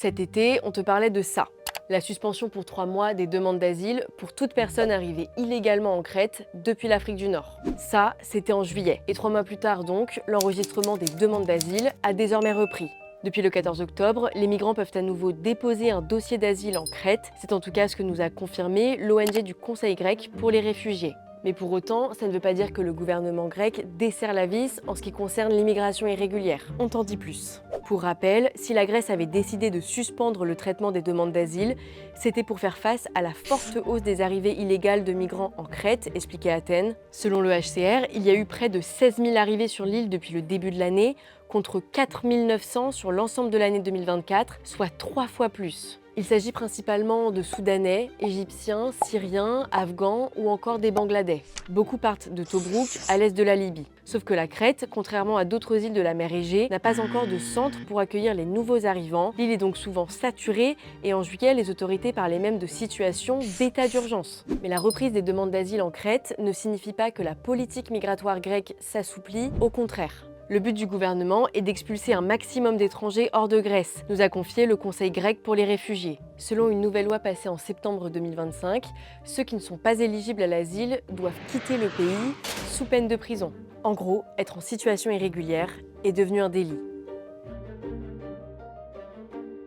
Cet été, on te parlait de ça. La suspension pour 3 mois des demandes d'asile pour toute personne arrivée illégalement en Crète depuis l'Afrique du Nord. Ça, c'était en juillet. Et 3 mois plus tard donc, l'enregistrement des demandes d'asile a désormais repris. Depuis le 14 octobre, les migrants peuvent à nouveau déposer un dossier d'asile en Crète. C'est en tout cas ce que nous a confirmé l'ONG du Conseil grec pour les réfugiés. Mais pour autant, ça ne veut pas dire que le gouvernement grec desserre la vis en ce qui concerne l'immigration irrégulière. On t'en dit plus. Pour rappel, si la Grèce avait décidé de suspendre le traitement des demandes d'asile, c'était pour faire face à la forte hausse des arrivées illégales de migrants en Crète, expliquait Athènes. Selon le HCR, il y a eu près de 16 000 arrivées sur l'île depuis le début de l'année, contre 4 900 sur l'ensemble de l'année 2024, soit 3 fois plus. Il s'agit principalement de Soudanais, Égyptiens, Syriens, Afghans ou encore des Bangladais. Beaucoup partent de Tobrouk, à l'est de la Libye. Sauf que la Crète, contrairement à d'autres îles de la mer Égée, n'a pas encore de centre pour accueillir les nouveaux arrivants. L'île est donc souvent saturée et en juillet, les autorités parlaient même de situation d'état d'urgence. Mais la reprise des demandes d'asile en Crète ne signifie pas que la politique migratoire grecque s'assouplit, au contraire. Le but du gouvernement est d'expulser un maximum d'étrangers hors de Grèce, nous a confié le Conseil grec pour les réfugiés. Selon une nouvelle loi passée en septembre 2025, ceux qui ne sont pas éligibles à l'asile doivent quitter le pays sous peine de prison. En gros, être en situation irrégulière est devenu un délit.